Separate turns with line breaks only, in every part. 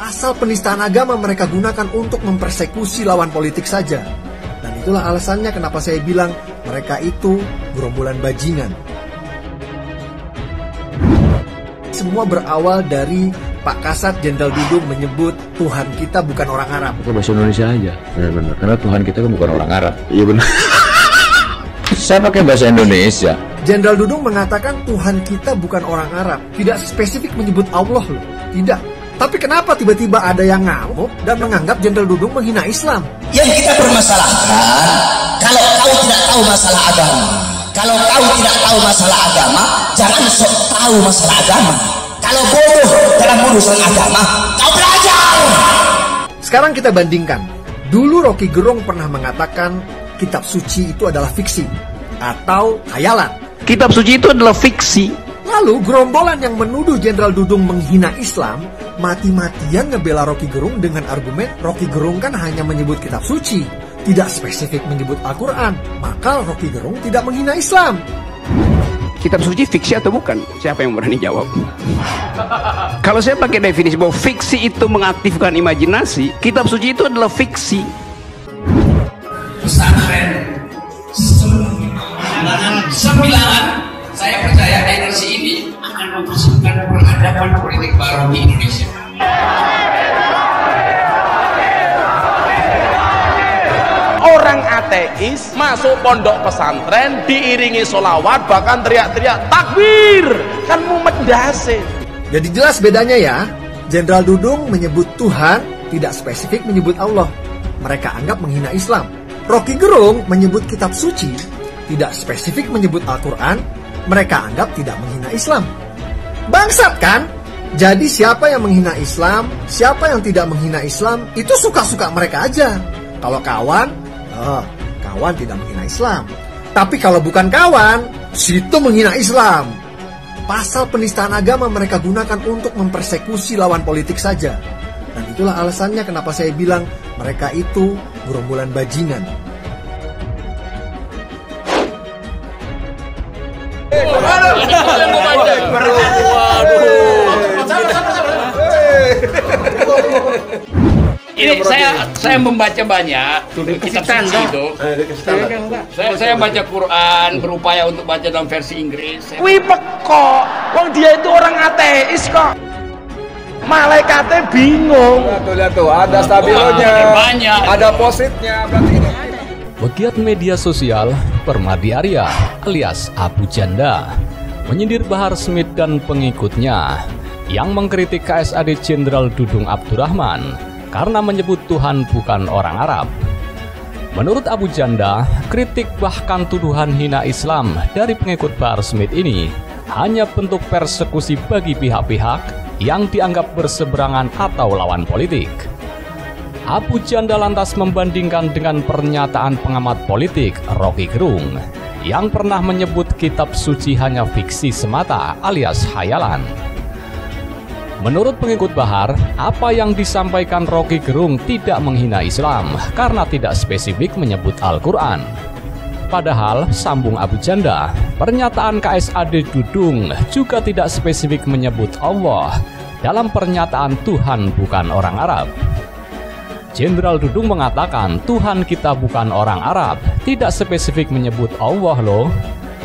Pasal penistaan agama mereka gunakan untuk mempersekusi lawan politik saja. Dan itulah alasannya kenapa saya bilang mereka itu gerombolan bajingan. Semua berawal dari Pak Kasat Jenderal Dudung menyebut Tuhan kita bukan orang Arab.
Pakai bahasa Indonesia aja. Benar-benar. Karena Tuhan kita kan bukan orang Arab. Iya benar. Saya pakai bahasa Indonesia.
Jenderal Dudung mengatakan Tuhan kita bukan orang Arab. Tidak spesifik menyebut Allah loh. Tidak. Tapi kenapa tiba-tiba ada yang ngamuk dan menganggap Jenderal Dudung menghina Islam?
Yang kita permasalahkan, kalau kau tidak tahu masalah agama, kalau kau tidak tahu masalah agama, jangan sok tahu masalah agama. Kalau bodoh dalam urusan agama, kau belajar.
Sekarang kita bandingkan. Dulu Rocky Gerung pernah mengatakan kitab suci itu adalah fiksi atau khayalan.
Kitab suci itu adalah fiksi.
Lalu gerombolan yang menuduh Jenderal Dudung menghina Islam mati-matian ngebela Rocky Gerung dengan argumen Rocky Gerung kan hanya menyebut kitab suci, tidak spesifik menyebut Al-Quran, maka Rocky Gerung tidak menghina Islam.
Kitab suci fiksi atau bukan? Siapa yang berani jawab? Kalau saya pakai definisi bahwa fiksi itu mengaktifkan imajinasi, kitab suci itu adalah fiksi.
Pesantren sembilan, saya percaya energi ini akan mempersembahkan peradaban politik baru di Indonesia.
Orang ateis masuk pondok pesantren diiringi sholawat bahkan teriak-teriak takbir, kan mumet dase.
Jadi jelas bedanya ya. Jenderal Dudung menyebut Tuhan, tidak spesifik menyebut Allah. Mereka anggap menghina Islam. Rocky Gerung menyebut kitab suci, tidak spesifik menyebut Al-Quran. Mereka anggap tidak menghina Islam. Bangsat kan? Jadi siapa yang menghina Islam, siapa yang tidak menghina Islam, itu suka-suka mereka aja. Kalau kawan, kawan tidak menghina Islam. Tapi kalau bukan kawan, situ menghina Islam. Pasal penistaan agama mereka gunakan untuk mempersekusi lawan politik saja. Dan itulah alasannya kenapa saya bilang mereka itu gerombolan bajingan.
Ini saya membaca banyak kitab suci itu. Saya baca Quran, berupaya untuk baca dalam versi Inggris.
Wih pekok, wong dia itu orang ateis kok. Malaikatnya bingung.
Lihat tuh, ada stabilonya,
banyak,
ada positnya, berarti ini.
Pegiat media sosial Permadi Arya alias Abu Janda menyindir Bahar Smith dan pengikutnya yang mengkritik KSAD Jenderal Dudung Abdurrahman karena menyebut Tuhan bukan orang Arab. Menurut Abu Janda, kritik bahkan tuduhan hina Islam dari pengikut Bahar Smith ini hanya bentuk persekusi bagi pihak-pihak yang dianggap berseberangan atau lawan politik. Abu Janda lantas membandingkan dengan pernyataan pengamat politik Rocky Gerung yang pernah menyebut kitab suci hanya fiksi semata alias khayalan. Menurut pengikut Bahar, apa yang disampaikan Rocky Gerung tidak menghina Islam karena tidak spesifik menyebut Al-Quran. Padahal, sambung Abu Janda, pernyataan KSAD Dudung juga tidak spesifik menyebut Allah dalam pernyataan Tuhan bukan orang Arab. Jenderal Dudung mengatakan Tuhan kita bukan orang Arab, tidak spesifik menyebut Allah loh.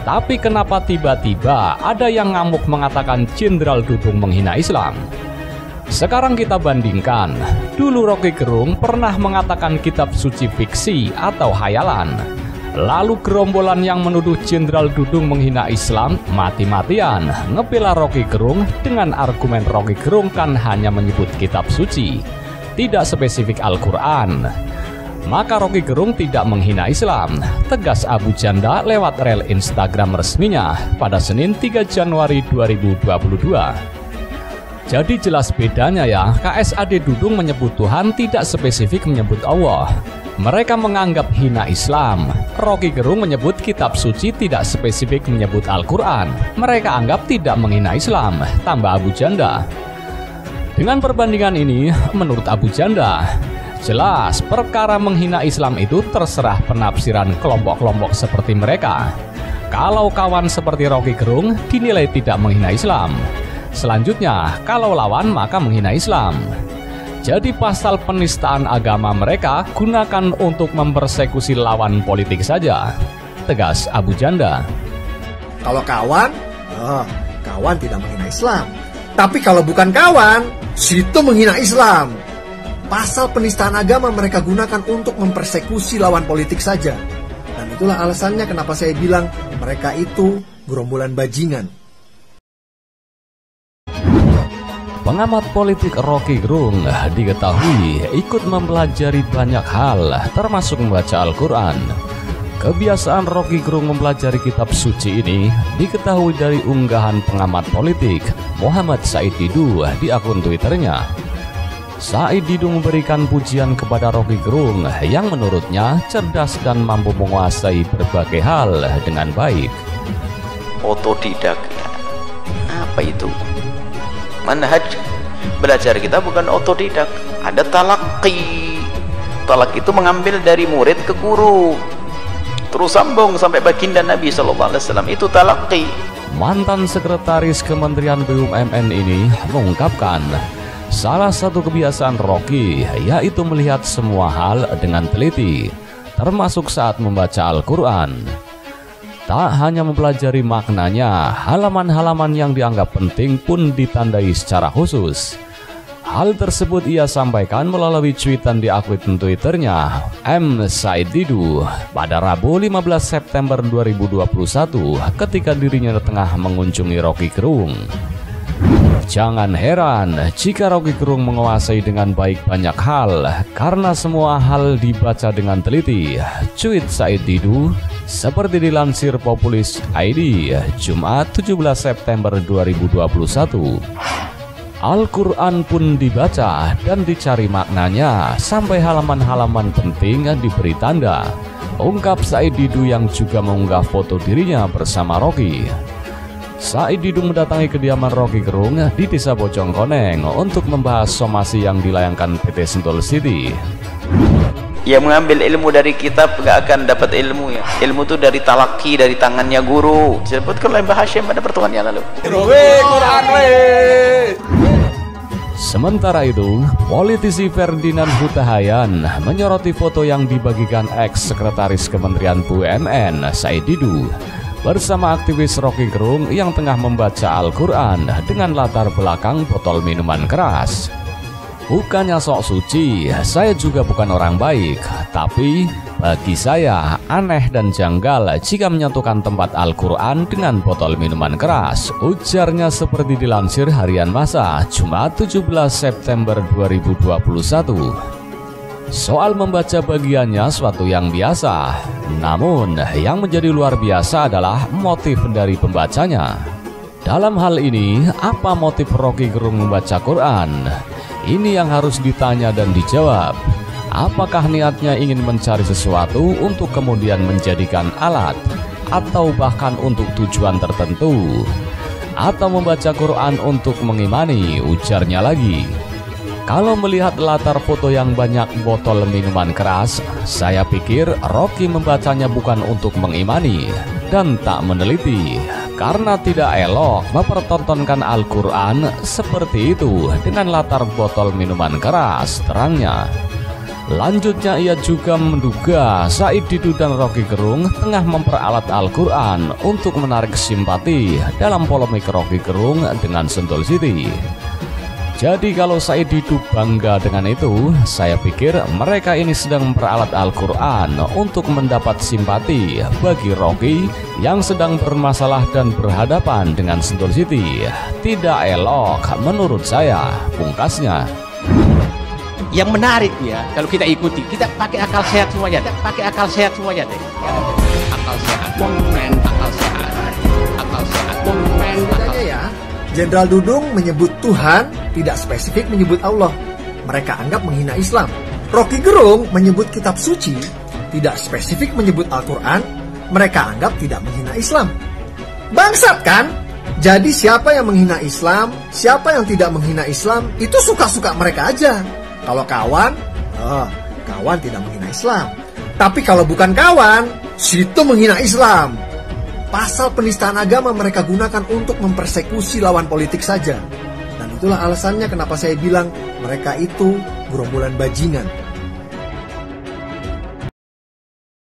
Tapi kenapa tiba-tiba ada yang ngamuk mengatakan Jenderal Dudung menghina Islam? Sekarang kita bandingkan. Dulu Rocky Gerung pernah mengatakan kitab suci fiksi atau khayalan. Lalu gerombolan yang menuduh Jenderal Dudung menghina Islam mati-matian ngebela Rocky Gerung dengan argumen Rocky Gerung kan hanya menyebut kitab suci, tidak spesifik Al-Quran. Maka Rocky Gerung tidak menghina Islam, tegas Abu Janda lewat rel Instagram resminya pada Senin 3 Januari 2022. Jadi jelas bedanya ya, KSAD Dudung menyebut Tuhan tidak spesifik menyebut Allah. Mereka menganggap hina Islam. Rocky Gerung menyebut kitab suci tidak spesifik menyebut Al-Quran. Mereka anggap tidak menghina Islam, tambah Abu Janda. Dengan perbandingan ini, menurut Abu Janda, jelas perkara menghina Islam itu terserah penafsiran kelompok-kelompok seperti mereka. Kalau kawan seperti Rocky Gerung dinilai tidak menghina Islam. Selanjutnya, kalau lawan maka menghina Islam. Jadi pasal penistaan agama mereka gunakan untuk mempersekusi lawan politik saja, tegas Abu Janda.
Kalau kawan, kawan tidak menghina Islam. Tapi kalau bukan kawan, situ menghina Islam. Pasal penistaan agama mereka gunakan untuk mempersekusi lawan politik saja. Dan itulah alasannya kenapa saya bilang mereka itu gerombolan bajingan.
Pengamat politik Rocky Gerung diketahui ikut mempelajari banyak hal, termasuk membaca Al-Quran. Kebiasaan Rocky Gerung mempelajari kitab suci ini diketahui dari unggahan pengamat politik Muhammad Said Didu di akun Twitternya. Said Didu memberikan pujian kepada Rocky Gerung yang menurutnya cerdas dan mampu menguasai berbagai hal dengan baik.
Otodidak, apa itu? Manhaj belajar kita bukan otodidak, ada talaqi. Talak itu mengambil dari murid ke guru, terus sambung sampai baginda Nabi SAW, itu talaqi.
Mantan sekretaris Kementerian BUMN ini mengungkapkan salah satu kebiasaan Rocky yaitu melihat semua hal dengan teliti, termasuk saat membaca Al-Quran. Tak hanya mempelajari maknanya, halaman-halaman yang dianggap penting pun ditandai secara khusus. Hal tersebut ia sampaikan melalui cuitan di akun Twitternya M. Said Didu pada Rabu 15 September 2021 ketika dirinya tengah mengunjungi Rocky Gerung. Jangan heran jika Rocky Gerung menguasai dengan baik banyak hal, karena semua hal dibaca dengan teliti. Cuit Said Didu seperti dilansir Populis ID Jumat 17 September 2021. Al-Quran pun dibaca dan dicari maknanya sampai halaman-halaman penting diberi tanda, ungkap Said Didu yang juga mengunggah foto dirinya bersama Rocky. Said Didu mendatangi kediaman Rocky Gerung di Desa Bojongkoneng untuk membahas somasi yang dilayangkan PT Sentul City.
Ya, mengambil ilmu dari kitab gak akan dapat ilmu ya. Ilmu itu dari talaki, dari tangannya guru. Disebutkan oleh Mbah Hashim pada pertemuan yang lalu.
Sementara itu, politisi Ferdinand Huta Hayan menyoroti foto yang dibagikan ex-sekretaris Kementerian BUMN Said Didu bersama aktivis Rocky Gerung yang tengah membaca Al-Quran dengan latar belakang botol minuman keras. Bukannya sok suci, saya juga bukan orang baik, tapi bagi saya aneh dan janggal jika menyatukan tempat Al-Quran dengan botol minuman keras, ujarnya seperti dilansir Harian Masa Jumat 17 September 2021. Soal membaca bagiannya suatu yang biasa, namun yang menjadi luar biasa adalah motif dari pembacanya. Dalam hal ini, apa motif Rocky Gerung membaca Quran? Ini yang harus ditanya dan dijawab. Apakah niatnya ingin mencari sesuatu untuk kemudian menjadikan alat, atau bahkan untuk tujuan tertentu, atau membaca Quran untuk mengimani, ujarnya lagi. Kalau melihat latar foto yang banyak botol minuman keras, saya pikir Rocky membacanya bukan untuk mengimani dan tak meneliti, karena tidak elok mempertontonkan Al-Quran seperti itu dengan latar botol minuman keras, terangnya. Lanjutnya ia juga menduga Said Didu dan Rocky Gerung tengah memperalat Al-Quran untuk menarik simpati dalam polemik Rocky Gerung dengan Sentul City. Jadi kalau Said Didu bangga dengan itu, saya pikir mereka ini sedang memperalat Al-Quran untuk mendapat simpati bagi Rocky yang sedang bermasalah dan berhadapan dengan Sentul City. Tidak elok menurut saya, pungkasnya.
Yang menarik ya, kalau kita ikuti, kita pakai akal sehat semuanya, Akal sehat,
Bedanya ya, Jenderal Dudung menyebut Tuhan, tidak spesifik menyebut Allah. Mereka anggap menghina Islam. Rocky Gerung menyebut kitab suci, tidak spesifik menyebut Al-Quran. Mereka anggap tidak menghina Islam. Bangsat kan? Jadi siapa yang menghina Islam, siapa yang tidak menghina Islam, itu suka-suka mereka aja. Kalau kawan, kawan tidak menghina Islam. Tapi kalau bukan kawan, situ menghina Islam. Pasal penistaan agama mereka gunakan untuk mempersekusi lawan politik saja. Dan itulah alasannya kenapa saya bilang mereka itu gerombolan bajingan